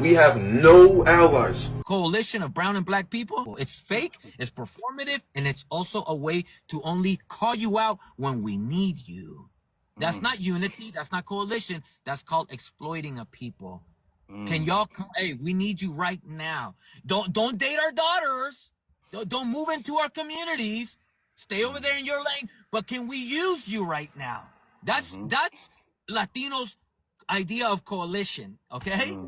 We have no allies. Coalition of brown and black people. It's fake, it's performative, and it's also a way to only call you out when we need you. That's not unity, that's not coalition, that's called exploiting a people. Can y'all come? Hey, we need you right now. Don't date our daughters. Don't move into our communities. Stay over there in your lane. But can we use you right now? That's Latinos' idea of coalition, okay?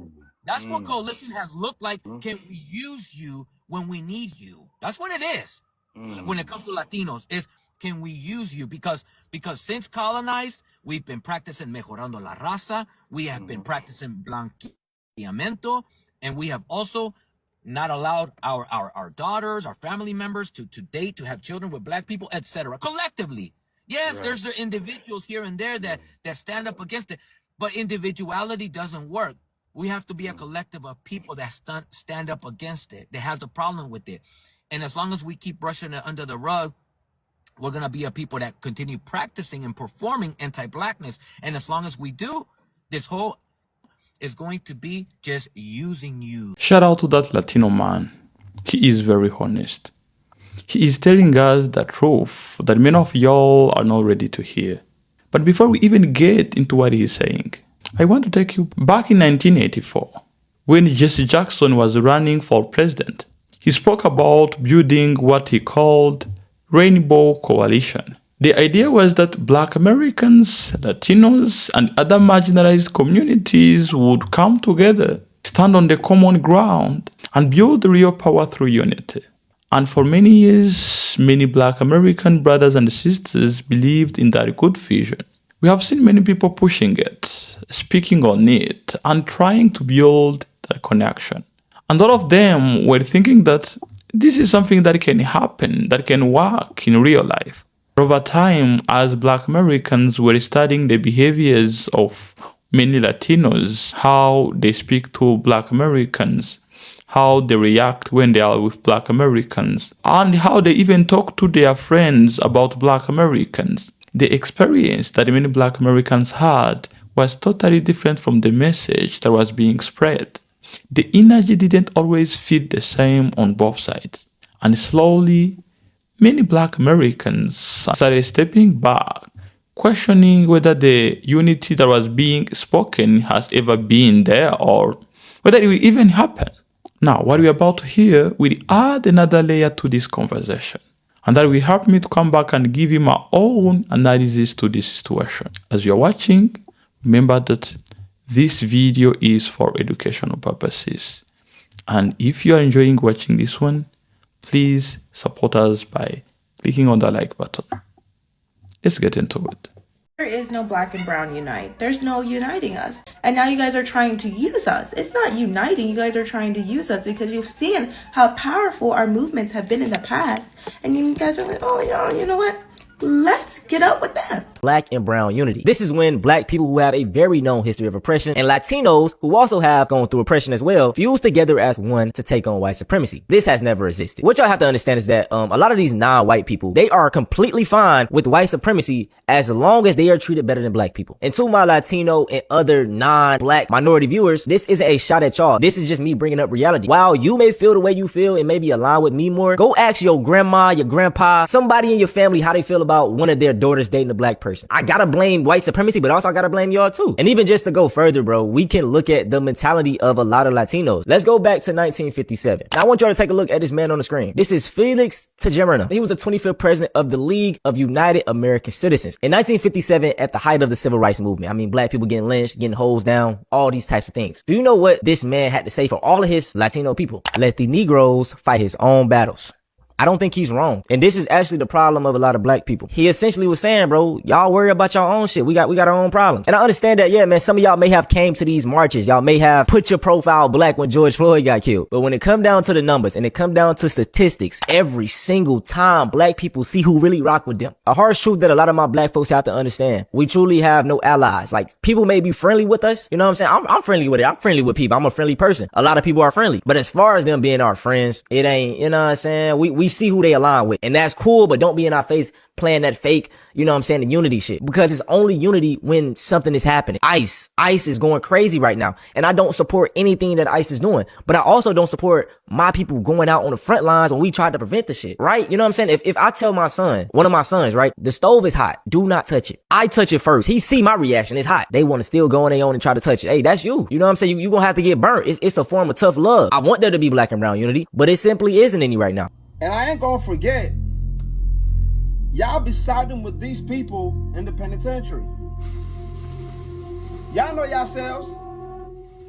That's what coalition has looked like. Can we use you when we need you? That's what it is. When it comes to Latinos, is can we use you? Because since colonized, we've been practicing mejorando la raza. We have been practicing blanqueamiento, and we have also not allowed our daughters, our family members to date, to have children with black people, etc. Collectively. Yes, there's the individuals here and there that stand up against it, but individuality doesn't work. We have to be a collective of people that stand up against it. They have the problem with it. And as long as we keep brushing it under the rug, we're going to be a people that continue practicing and performing anti-blackness. And as long as we do, this whole is going to be just using you. Shout out to that Latino man. He is very honest. He is telling us the truth that many of y'all are not ready to hear. But before we even get into what he is saying, I want to take you back in 1984, when Jesse Jackson was running for president. He spoke about building what he called Rainbow Coalition. The idea was that Black Americans, Latinos, and other marginalized communities would come together, stand on the common ground, and build real power through unity. And for many years, many Black American brothers and sisters believed in that good vision. We have seen many people pushing it, speaking on it, and trying to build that connection. And all of them were thinking that this is something that can happen, that can work in real life. Over time, as Black Americans were studying the behaviors of many Latinos, how they speak to Black Americans, how they react when they are with Black Americans, and how they even talk to their friends about Black Americans. The experience that many Black Americans had was totally different from the message that was being spread. The energy didn't always feel the same on both sides. And slowly, many Black Americans started stepping back, questioning whether the unity that was being spoken has ever been there or whether it will even happen. Now, what we're about to hear will add another layer to this conversation, and that will help me to come back and give you my own analysis to this situation. As you're watching, remember that this video is for educational purposes. And if you are enjoying watching this one, please support us by clicking on the like button. Let's get into it. There is no Black and Brown unite. There's no uniting us. And now you guys are trying to use us. It's not uniting. You guys are trying to use us because you've seen how powerful our movements have been in the past. And you guys are like, oh, y'all, you know what? Let's get up with that. Black and brown unity. This is when black people who have a very known history of oppression and Latinos who also have gone through oppression as well fuse together as one to take on white supremacy. This has never existed. What y'all have to understand is that a lot of these non-white people, they are completely fine with white supremacy as long as they are treated better than black people. And to my Latino and other non-black minority viewers, this isn't a shot at y'all. This is just me bringing up reality. While you may feel the way you feel and maybe align with me more, go ask your grandma, your grandpa, somebody in your family how they feel about one of their daughters dating a black person. I gotta blame white supremacy, but also I gotta blame y'all too. And even just to go further, bro, we can look at the mentality of a lot of Latinos. Let's go back to 1957. Now I want y'all to take a look at this man on the screen. This is Felix Tejera. He was the 25th president of the League of United American Citizens. In 1957, at the height of the civil rights movement, I mean, black people getting lynched, getting hosed down, all these types of things. Do you know what this man had to say for all of his Latino people? Let the Negroes fight his own battles. I don't think he's wrong. And this is actually the problem of a lot of black people. He essentially was saying, bro, y'all worry about your own shit. We got our own problems. And I understand that, yeah, man, some of y'all may have came to these marches. Y'all may have put your profile black when George Floyd got killed. But when it come down to the numbers and it come down to statistics, every single time black people see who really rock with them. A harsh truth that a lot of my black folks have to understand. We truly have no allies. Like, people may be friendly with us. You know what I'm saying? I'm friendly with it. I'm friendly with people. I'm a friendly person. A lot of people are friendly. But as far as them being our friends, it ain't, you know what I'm saying? We see who they align with. And that's cool, but don't be in our face playing that fake, you know what I'm saying, the unity shit. Because it's only unity when something is happening. ICE is going crazy right now. And I don't support anything that ICE is doing. But I also don't support my people going out on the front lines when we tried to prevent the shit, right? You know what I'm saying? If I tell my son, one of my sons, right, the stove is hot, do not touch it. I touch it first. He see my reaction, it's hot. They want to still go on their own and try to touch it. Hey, that's you. You know what I'm saying? You gonna have to get burnt. It's a form of tough love. I want there to be black and brown unity, but it simply isn't any right now. And I ain't gonna forget, y'all be siding with these people in the penitentiary. Y'all know yourselves.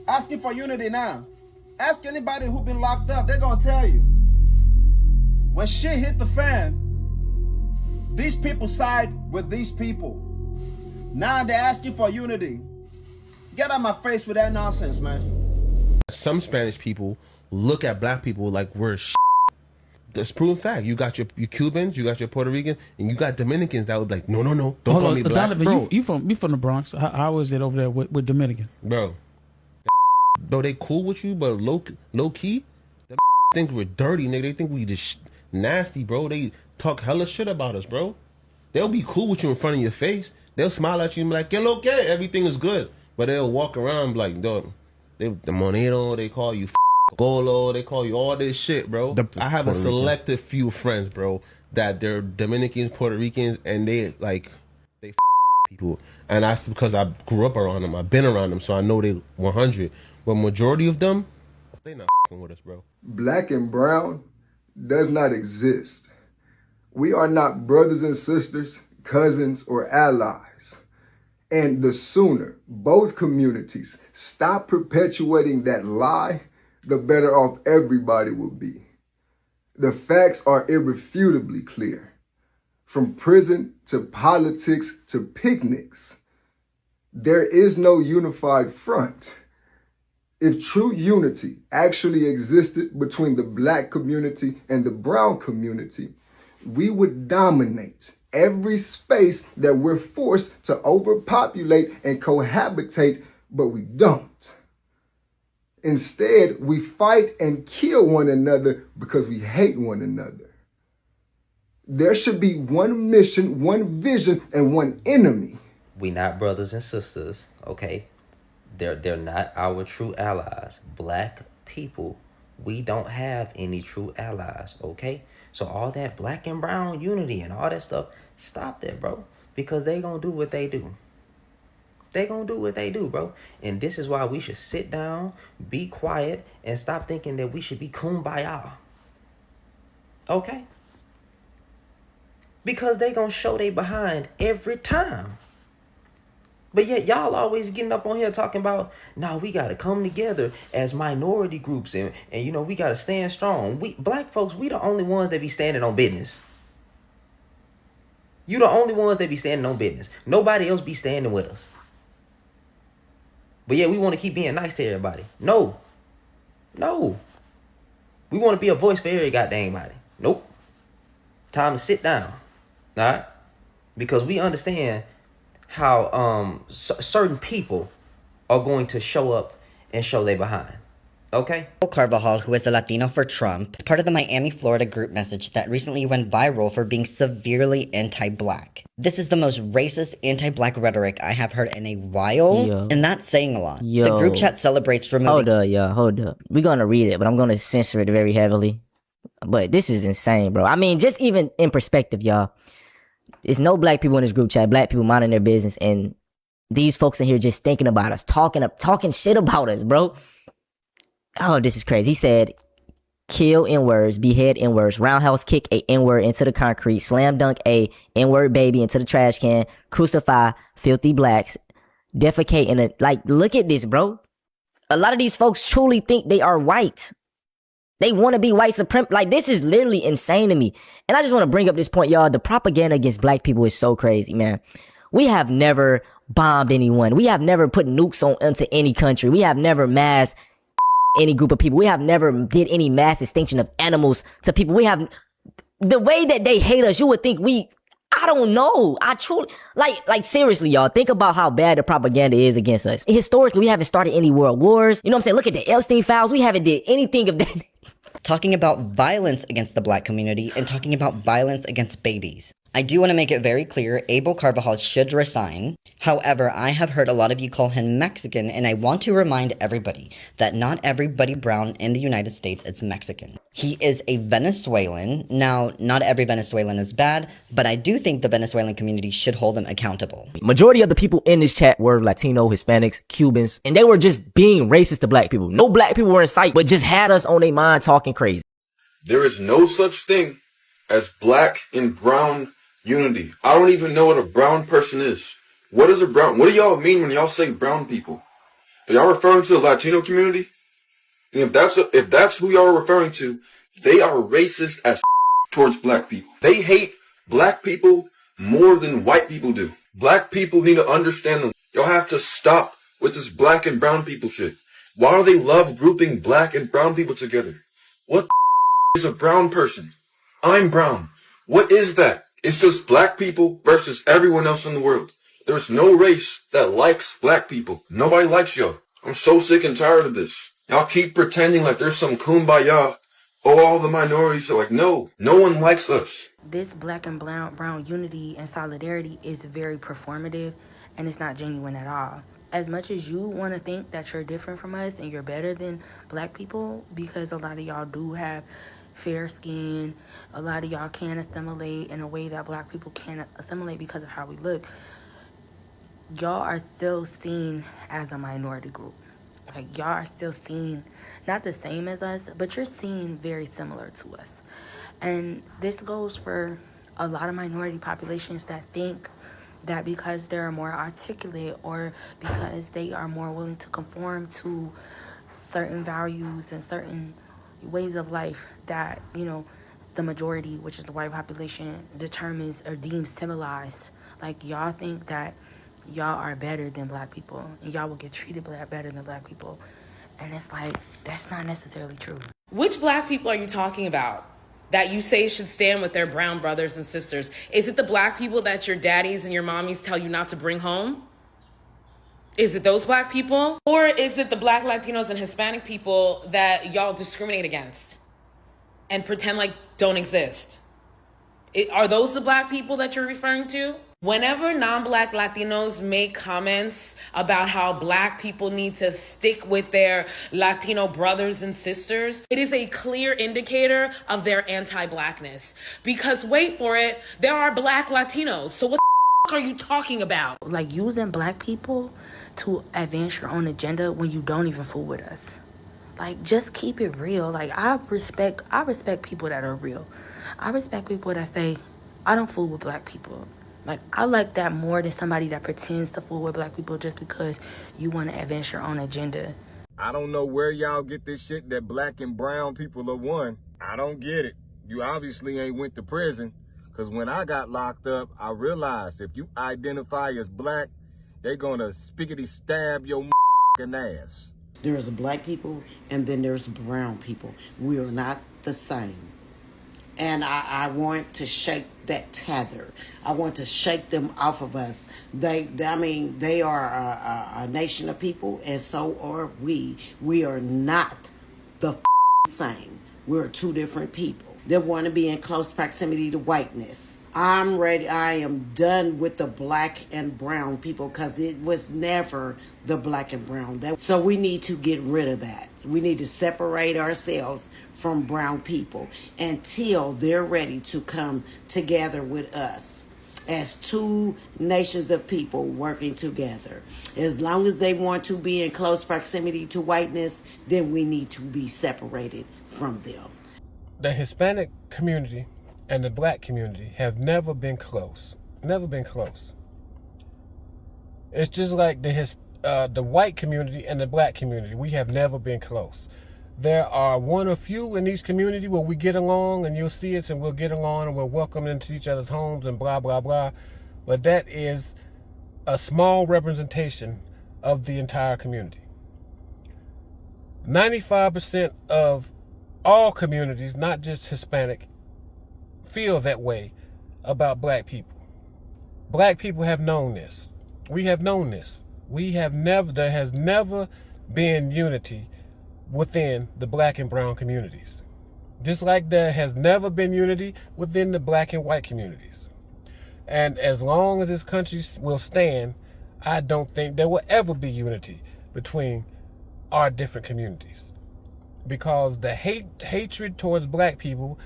Asking for unity now. Ask anybody who been locked up, they're gonna tell you. When shit hit the fan, these people side with these people. Now they're asking for unity. Get out my face with that nonsense, man. Some Spanish people look at black people like we're shit. That's proven fact. You got your Cubans, you got your Puerto Ricans, and you got Dominicans that would be like, no, don't call me black. Donovan, bro. you from the Bronx. How is it over there with Dominican? Bro, they cool with you, but low key, they think we're dirty, nigga. They think we just nasty, bro. They talk hella shit about us, bro. They'll be cool with you in front of your face. They'll smile at you and be like, "Get okay, everything is good." But they'll walk around like, "Dog, the monero, they call you golo, they call you all this shit, bro." I have a selective few friends, bro, that they're Dominicans, Puerto Ricans, and they people. And that's because I grew up around them. I've been around them, so I know they 100. But majority of them, they not with us, bro. Black and brown does not exist. We are not brothers and sisters, cousins, or allies. And the sooner both communities stop perpetuating that lie, the better off everybody will be. The facts are irrefutably clear. From prison to politics to picnics, there is no unified front. If true unity actually existed between the black community and the brown community, we would dominate every space that we're forced to overpopulate and cohabitate, but we don't. Instead, we fight and kill one another because we hate one another. There should be one mission, one vision, and one enemy. We not brothers and sisters, okay? They're not our true allies. Black people, we don't have any true allies, okay? So all that black and brown unity and all that stuff, stop that, bro. Because they gonna do what they do. They gonna do what they do, bro. And this is why we should sit down, be quiet, and stop thinking that we should be kumbaya. Okay? Because they gonna show they behind every time. But yet y'all always getting up on here talking about, nah, we gotta come together as minority groups and you know, we gotta stand strong. We black folks, we the only ones that be standing on business. You the only ones that be standing on business. Nobody else be standing with us. But yeah, we want to keep being nice to everybody. No. We want to be a voice for every goddamn body. Nope. Time to sit down. All right? Because we understand how certain people are going to show up and show they behind. Okay? Carvajal, who is the Latino for Trump, is part of the Miami, Florida group message that recently went viral for being severely anti-black. This is the most racist anti-black rhetoric I have heard in a while, and that's saying a lot. The group chat celebrates removing— Hold up. We're gonna read it, but I'm gonna censor it very heavily. But this is insane, bro. I mean, just even in perspective, y'all. There's no black people in this group chat, black people minding their business, and these folks in here just thinking about us, talking shit about us, bro. Oh, this is crazy. He said, kill N-words, behead N-words, roundhouse kick a N-word into the concrete, slam dunk a N-word baby into the trash can, crucify filthy blacks, defecate in a— like, look at this, bro. A lot of these folks truly think they are white. They want to be white supremacy. Like, this is literally insane to me. And I just want to bring up this point, y'all. The propaganda against black people is so crazy, man. We have never bombed anyone. We have never put nukes onto any country. We have never mass any group of people. We have never did any mass extinction of animals to people. We have— the way that they hate us, you would think I don't know. I truly, like seriously, y'all, think about how bad the propaganda is against us. Historically, we haven't started any world wars. You know what I'm saying? Look at the Epstein files. We haven't did anything of that. talking about violence against the black community, and talking about violence against babies. I do want to make it very clear, Abel Carvajal should resign. However, I have heard a lot of you call him Mexican, and I want to remind everybody that not everybody brown in the United States is Mexican. He is a Venezuelan. Now, not every Venezuelan is bad, but I do think the Venezuelan community should hold him accountable. Majority of the people in this chat were Latino, Hispanics, Cubans, and they were just being racist to black people. No black people were in sight, but just had us on their mind talking crazy. There is no such thing as black and brown unity. I don't even know what a brown person is. What is a brown? What do y'all mean when y'all say brown people? Are y'all referring to the Latino community? And if that's who y'all are referring to, they are racist as towards black people. They hate black people more than white people do. Black people need to understand them. Y'all have to stop with this black and brown people shit. Why do they love grouping black and brown people together? What is a brown person? I'm brown. What is that? It's just black people versus everyone else in the world. There's no race that likes black people. Nobody likes y'all. I'm so sick and tired of this. Y'all keep pretending like there's some kumbaya. Oh, all the minorities are like, no one likes us. This black and brown unity and solidarity is very performative, and it's not genuine at all. As much as you want to think that you're different from us and you're better than black people, because a lot of y'all do have fair skin, a lot of y'all can assimilate in a way that black people can't assimilate because of how we look, y'all are still seen as a minority group. Like, y'all are still seen not the same as us, but you're seen very similar to us. And this goes for a lot of minority populations that think that because they're more articulate or because they are more willing to conform to certain values and certain ways of life that, you know, the majority, which is the white population, determines or deems civilized. Like, y'all think that y'all are better than black people and y'all will get treated better than black people. And it's like, that's not necessarily true. Which black people are you talking about that you say should stand with their brown brothers and sisters? Is it the black people that your daddies and your mommies tell you not to bring home? Is it those black people? Or is it the black Latinos and Hispanic people that y'all discriminate against and pretend like don't exist? Are those the black people that you're referring to? Whenever non-black Latinos make comments about how black people need to stick with their Latino brothers and sisters, it is a clear indicator of their anti-blackness. Because wait for it, there are black Latinos. So what the are you talking about? Like, using black people to advance your own agenda when you don't even fool with us. Like, just keep it real. Like, I respect people that are real. I respect people that say, I don't fool with black people. Like, I like that more than somebody that pretends to fool with black people just because you want to advance your own agenda. I don't know where y'all get this shit that black and brown people are one. I don't get it. You obviously ain't went to prison, because when I got locked up, I realized if you identify as black, they gonna spiggity stab your ass. There's black people and then there's brown people. We are not the same. And I want to shake that tether. I want to shake them off of us. They are a nation of people, and so are we. We are not the same. We're two different people that want to be in close proximity to whiteness. I'm ready. I am done with the black and brown people, because it was never the black and brown. So we need to get rid of that. We need to separate ourselves from brown people until they're ready to come together with us as two nations of people working together. As long as they want to be in close proximity to whiteness, then we need to be separated from them. The Hispanic community and the black community have never been close. Never been close. It's just like the white community and the black community. We have never been close. There are one or few in each community where we get along, and you'll see us and we'll get along and we'll welcome into each other's homes and blah, blah, blah. But that is a small representation of the entire community. 95% of all communities, not just Hispanic, feel that way about black people. Black people have known this. We have known this. There has never been unity within the black and brown communities. Just like there has never been unity within the black and white communities. And as long as this country will stand, I don't think there will ever be unity between our different communities. Because the hatred towards black people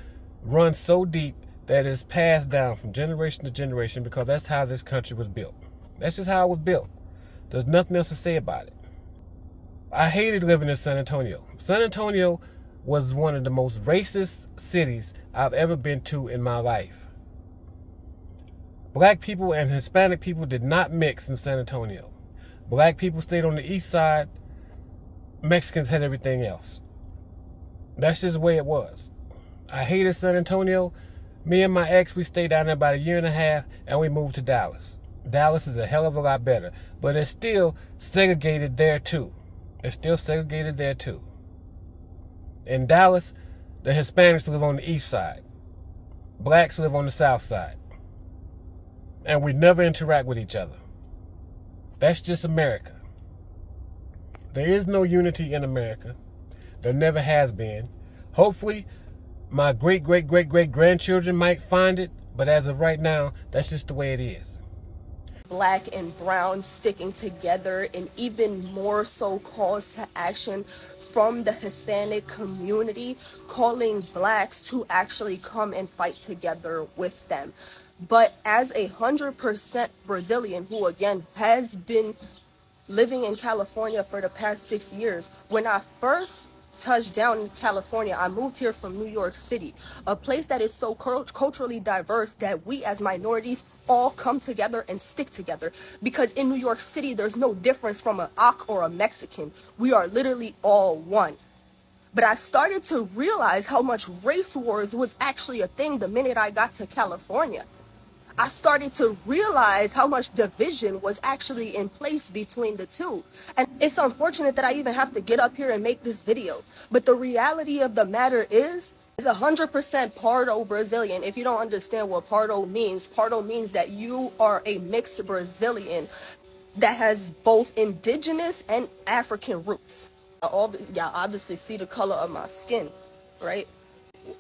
runs so deep that it's passed down from generation to generation, because that's how this country was built. That's just how it was built. There's nothing else to say about it. I hated living in San Antonio. San Antonio was one of the most racist cities I've ever been to in my life. Black people and Hispanic people did not mix in San Antonio. Black people stayed on the east side. Mexicans had everything else. That's just the way it was. I hated San Antonio. Me and my ex, we stayed down there about a year and a half, and we moved to Dallas. Dallas is a hell of a lot better, but it's still segregated there too. It's still segregated there too. In Dallas, the Hispanics live on the east side. Blacks live on the south side. And we never interact with each other. That's just America. There is no unity in America. There never has been. Hopefully, my great-great-great-great-grandchildren might find it, but as of right now, that's just the way it is. Black and brown sticking together, and even more so calls to action from the Hispanic community, calling blacks to actually come and fight together with them. But as 100% Brazilian, who again has been living in California for the past 6 years, when I first touched down in California, I moved here from New York City, a place that is so culturally diverse that we as minorities all come together and stick together. Because in New York City, there's no difference from an Ak or a Mexican. We are literally all one. But I started to realize how much race wars was actually a thing the minute I got to California. I started to realize how much division was actually in place between the two. And it's unfortunate that I even have to get up here and make this video. But the reality of the matter is 100% Pardo Brazilian. If you don't understand what Pardo means that you are a mixed Brazilian that has both indigenous and African roots. Y'all obviously see the color of my skin, right?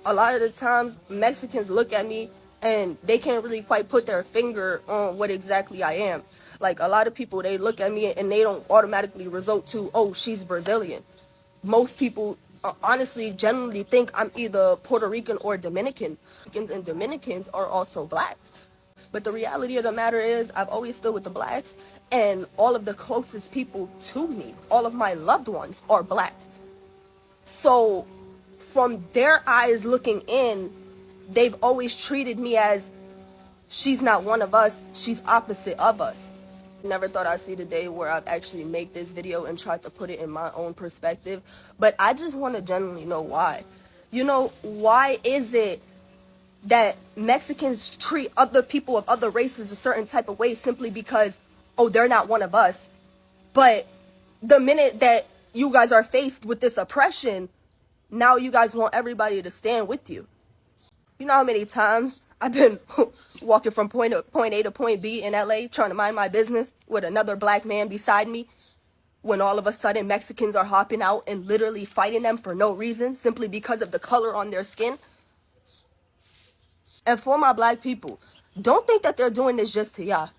A lot of the times Mexicans look at me and they can't really quite put their finger on what exactly I am. Like, a lot of people, they look at me and they don't automatically resort to, oh, she's Brazilian. Most people honestly generally think I'm either Puerto Rican or Dominican. And Dominicans are also black. But the reality of the matter is, I've always stood with the blacks, and all of the closest people to me, all of my loved ones, are black. So from their eyes looking in, they've always treated me as, she's not one of us, she's opposite of us. Never thought I'd see the day where I'd actually make this video and try to put it in my own perspective. But I just want to genuinely know why. You know, why is it that Mexicans treat other people of other races a certain type of way simply because, oh, they're not one of us? But the minute that you guys are faced with this oppression, now you guys want everybody to stand with you. You know how many times I've been walking from point A to point B in LA trying to mind my business with another black man beside me, when all of a sudden Mexicans are hopping out and literally fighting them for no reason, simply because of the color on their skin? And for my black people, don't think that they're doing this just to y'all.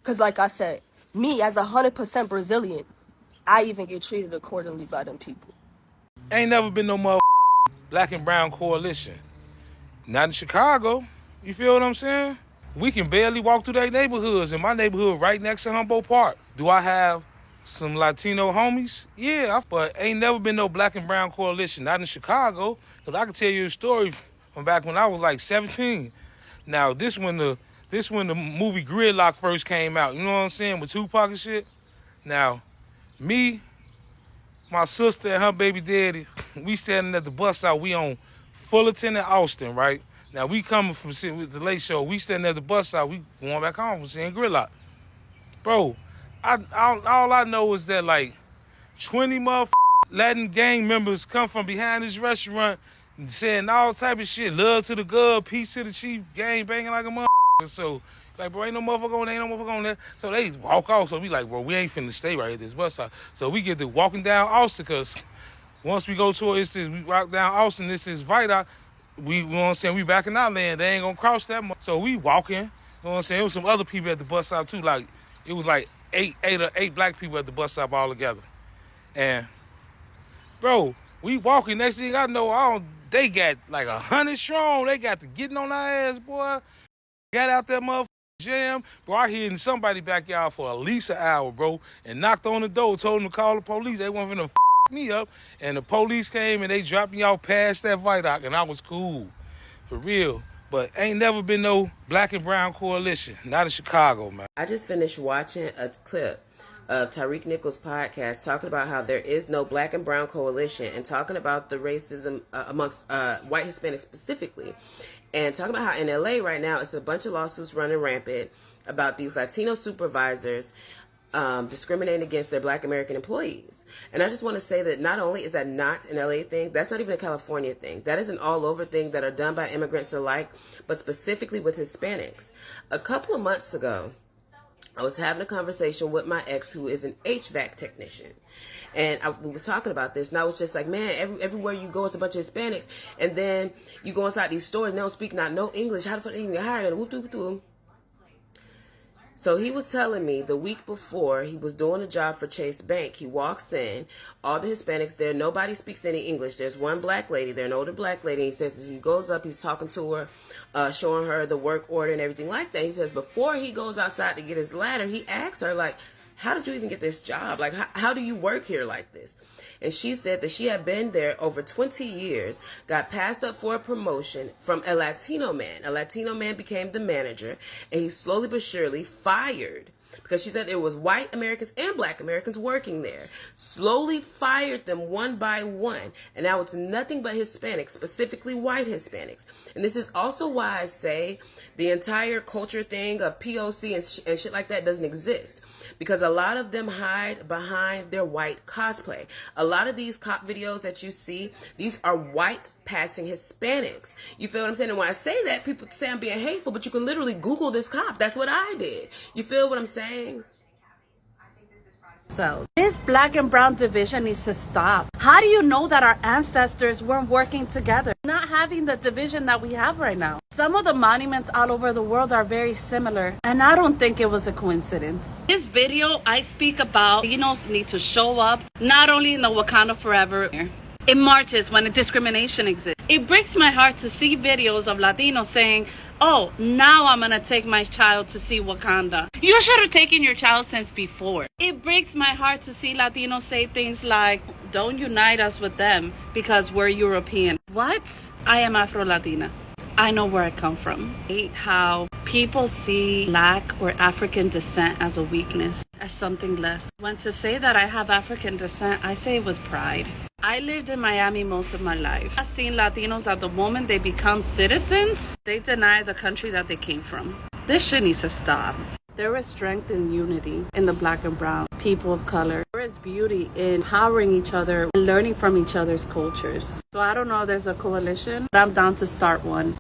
Because like I said, me as 100% Brazilian, I even get treated accordingly by them people. Ain't never been no black and brown coalition. Not in Chicago. You feel what I'm saying? We can barely walk through their neighborhoods. In my neighborhood, right next to Humboldt Park. Do I have some Latino homies? Yeah, but ain't never been no black and brown coalition. Not in Chicago. Because I can tell you a story from back when I was like 17. Now, this when the movie Gridlock first came out. You know what I'm saying? With Tupac and shit. Now, me, my sister, and her baby daddy, we standing at the bus stop. We on Fullerton and Austin, right? Now, we coming from the late show. We standing at the bus stop. We going back home from seeing Gridlock. Bro, all I know is that, like, 20 Latin gang members come from behind this restaurant and saying all type of shit. Love to the God, peace to the chief, gang banging like a motherfucker. So, like, bro, ain't no motherfucker on there, ain't no motherfucker on there. So they walk off. So we like, bro, we ain't finna stay right at this bus stop. So we get to walking down Austin, because Once we go to it, we walk down Austin, this is Vidoc. You know what I'm saying, we back in our land. They ain't gonna cross that much. So we walking, you know what I'm saying? There was some other people at the bus stop too. Like, it was like eight black people at the bus stop all together. And, bro, we walking, next thing I know, they got like 100 strong. They got to getting on our ass, boy. Got out that motherfucking jam. Bro, I hid in somebody backyard for at least an hour, bro, and knocked on the door, told them to call the police. They weren't finna me up. And the police came and they dropped me off past that Vidoc, and I was cool. For real. But ain't never been no black and brown coalition. Not in Chicago, man. I just finished watching a clip of Tyreek Nichols' podcast talking about how there is no black and brown coalition and talking about the racism amongst white Hispanics specifically. And talking about how in LA right now, it's a bunch of lawsuits running rampant about these Latino supervisors discriminating against their black American employees. And I just want to say that not only is that not an LA thing, that's not even a California thing. That is an all over thing that are done by immigrants alike, but specifically with Hispanics. A couple of months ago, I was having a conversation with my ex who is an HVAC technician. And we was talking about this, and I was just like, man, everywhere you go, it's a bunch of Hispanics. And then you go inside these stores, and they don't speak no English. How the fuck they even hire them? Whoop, whoop, whoop. So he was telling me the week before he was doing a job for Chase Bank, he walks in, all the Hispanics there, nobody speaks any English. There's one black lady, they're an older black lady. He says as he goes up, he's talking to her, showing her the work order and everything like that. He says before he goes outside to get his ladder, he asks her, like, how did you even get this job? Like, how do you work here like this? And she said that she had been there over 20 years, got passed up for a promotion from a Latino man. A Latino man became the manager, and he slowly but surely fired, because she said there was white Americans and black Americans working there, slowly fired them one by one. And now it's nothing but Hispanics, specifically white Hispanics. And this is also why I say the entire culture thing of POC and shit like that doesn't exist. Because a lot of them hide behind their white cosplay. A lot of these cop videos that you see, these are white passing Hispanics. You feel what I'm saying? And when I say that, people say I'm being hateful, but you can literally Google this cop. That's what I did. You feel what I'm saying? So this black and brown division needs to stop. How do you know that our ancestors weren't working together? Not having the division that we have right now. Some of the monuments all over the world are very similar, and I don't think it was a coincidence. This video, I speak about Latinos need to show up, not only in the Wakanda Forever, in marches when a discrimination exists. It breaks my heart to see videos of Latinos saying, oh, now I'm gonna take my child to see Wakanda. You should have taken your child since before. It breaks my heart to see Latinos say things like, don't unite us with them because we're European. What? I am Afro-Latina. I know where I come from. I hate how people see Black or African descent as a weakness, as something less. When to say that I have African descent, I say it with pride. I lived in Miami most of my life. I've seen Latinos at the moment they become citizens, they deny the country that they came from. This shit needs to stop. There is strength in unity in the black and brown people of color. There is beauty in empowering each other and learning from each other's cultures. So I don't know if there's a coalition, but I'm down to start one.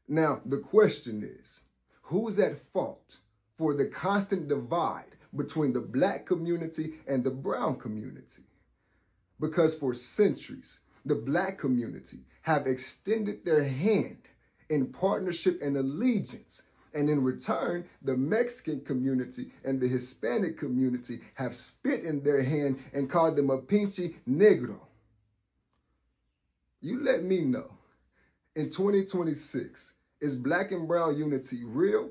Now, the question is, who's at fault for the constant divide between the black community and the brown community? Because for centuries, the black community have extended their hand in partnership and allegiance. And in return, the Mexican community and the Hispanic community have spit in their hand and called them a pinche negro. You let me know, in 2026, is black and brown unity real?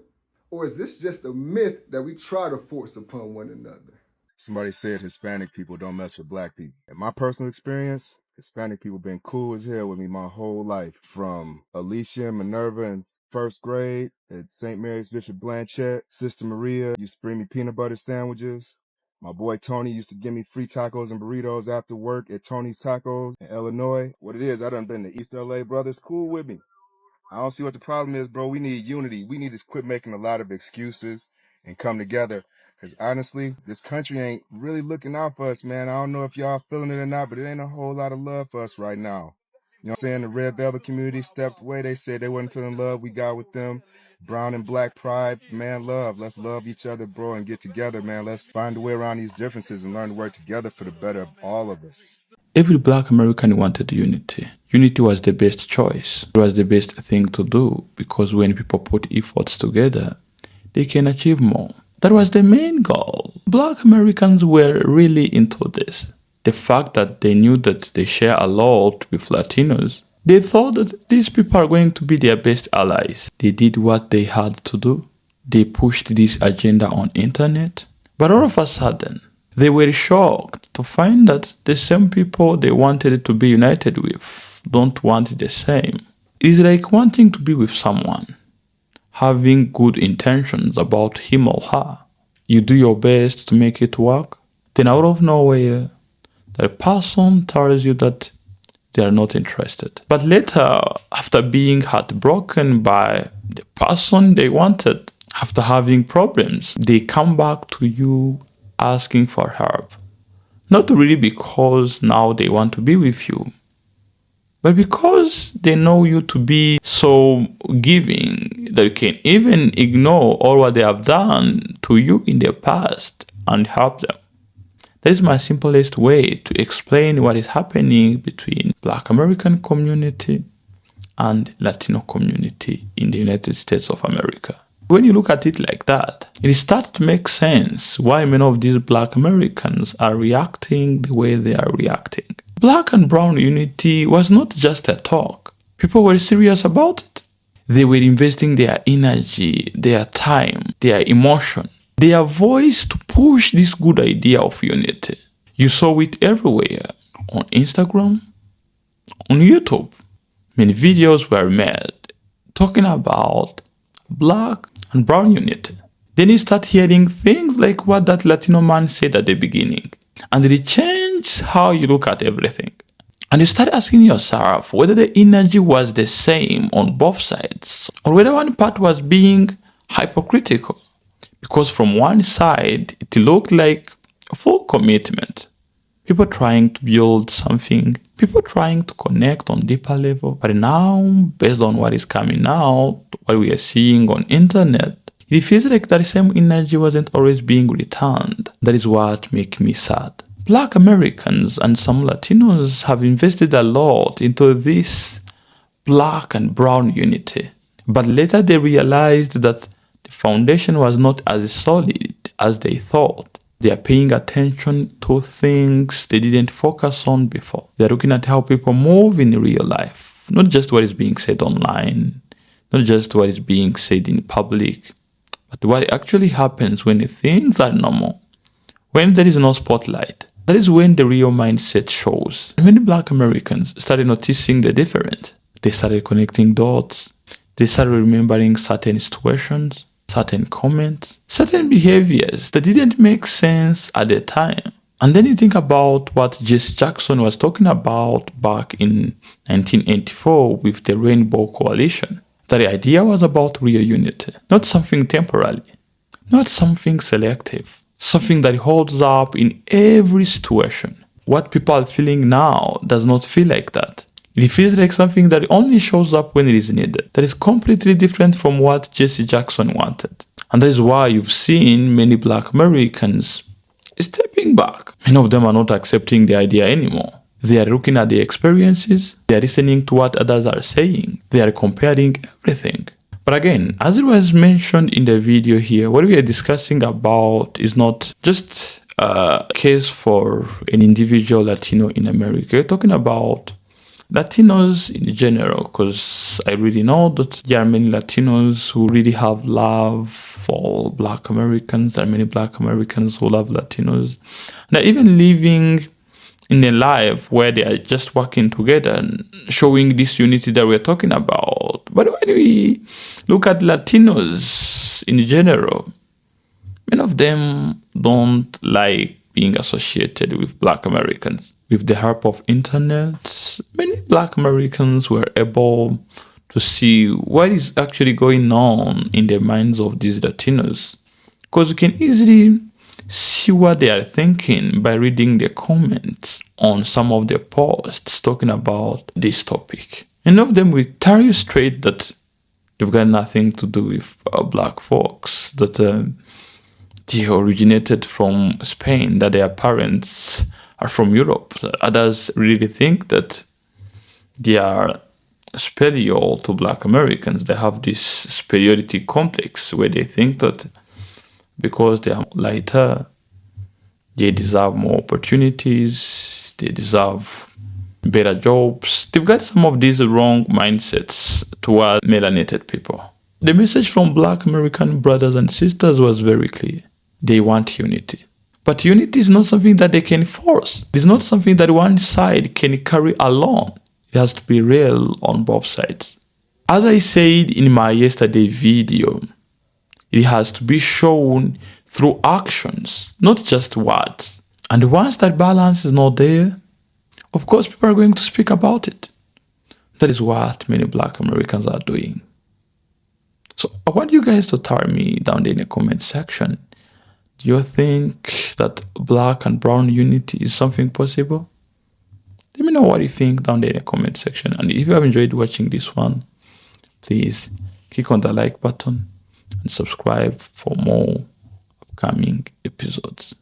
Or is this just a myth that we try to force upon one another? Somebody said Hispanic people don't mess with black people. In my personal experience, Hispanic people been cool as hell with me my whole life. From Alicia and Minerva in first grade at St. Mary's Bishop Blanchette. Sister Maria used to bring me peanut butter sandwiches. My boy Tony used to give me free tacos and burritos after work at Tony's Tacos in Illinois. What it is, I done been to East LA, brothers. Cool with me. I don't see what the problem is, bro. We need unity. We need to quit making a lot of excuses and come together. Because honestly, this country ain't really looking out for us, man. I don't know if y'all feeling it or not, but it ain't a whole lot of love for us right now. You know what I'm saying? The Red Velvet community stepped away. They said they wasn't feeling love we got with them. Brown and black pride, man, love. Let's love each other, bro, and get together, man. Let's find a way around these differences and learn to work together for the better of all of us. Every black American wanted unity. Unity was the best choice. It was the best thing to do because when people put efforts together, they can achieve more. That was the main goal. Black Americans were really into this. The fact that they knew that they share a lot with Latinos, they thought that these people are going to be their best allies. They did what they had to do. They pushed this agenda on internet. But all of a sudden, they were shocked to find that the same people they wanted to be united with don't want the same. It's like wanting to be with someone, having good intentions about him or her. You do your best to make it work, then out of nowhere, the person tells you that they are not interested. But later, after being heartbroken by the person they wanted, after having problems, they come back to you asking for help. Not really because now they want to be with you, but because they know you to be so giving that you can even ignore all what they have done to you in the past and help them. That is my simplest way to explain what is happening between Black American community and Latino community in the United States of America. When you look at it like that, it starts to make sense why many of these Black Americans are reacting the way they are reacting. Black and brown unity was not just a talk. People were serious about it. They were investing their energy, their time, their emotion, their voice to push this good idea of unity. You saw it everywhere, on Instagram, on YouTube. Many videos were made talking about Black and brown unity. Then you start hearing things like what that Latino man said at the beginning. And it changed how you look at everything. And you start asking yourself whether the energy was the same on both sides or whether one part was being hypocritical. Because from one side, it looked like a full commitment. People trying to build something, people trying to connect on deeper level. But now, based on what is coming out, what we are seeing on internet, it feels like that same energy wasn't always being returned. That is what makes me sad. Black Americans and some Latinos have invested a lot into this Black and brown unity. But later they realized that the foundation was not as solid as they thought. They are paying attention to things they didn't focus on before. They are looking at how people move in real life, not just what is being said online, not just what is being said in public, but what actually happens when things are normal, when there is no spotlight. That is when the real mindset shows. Many Black Americans started noticing the difference. They started connecting dots. They started remembering certain situations, certain comments, certain behaviors that didn't make sense at the time. And then you think about what Jesse Jackson was talking about back in 1984 with the Rainbow Coalition. That the idea was about real unity, not something temporary, not something selective, something that holds up in every situation. What people are feeling now does not feel like that. It feels like something that only shows up when it is needed. That is completely different from what Jesse Jackson wanted. And that is why you've seen many Black Americans stepping back. Many of them are not accepting the idea anymore. They are looking at the experiences. They are listening to what others are saying. They are comparing everything. But again, as it was mentioned in the video here, what we are discussing about is not just a case for an individual Latino in America. We're talking about Latinos in general, because I really know that there are many Latinos who really have love for Black Americans. There are many Black Americans who love Latinos. And they're even living in a life where they are just working together and showing this unity that we're talking about. But when we look at Latinos in general, many of them don't like being associated with Black Americans. With the help of internet, many Black Americans were able to see what is actually going on in the minds of these Latinos. Because you can easily see what they are thinking by reading the comments on some of the posts talking about this topic. Many of them will tell you straight that they've got nothing to do with Black folks, that they originated from Spain, that their parents are from Europe. Others really think that they are superior to Black Americans. They have this superiority complex where they think that because they are lighter, they deserve more opportunities, they deserve better jobs. They've got some of these wrong mindsets toward melanated people. The message from Black American brothers and sisters was very clear. They want unity. But unity is not something that they can force. It's not something that one side can carry alone. It has to be real on both sides. As I said in my yesterday video, it has to be shown through actions, not just words. And once that balance is not there, of course people are going to speak about it. That is what many Black Americans are doing. So I want you guys to tell me down there in the comment section, do you think that Black and brown unity is something possible? Let me know what you think down there in the comment section. And if you have enjoyed watching this one, please click on the like button and subscribe for more upcoming episodes.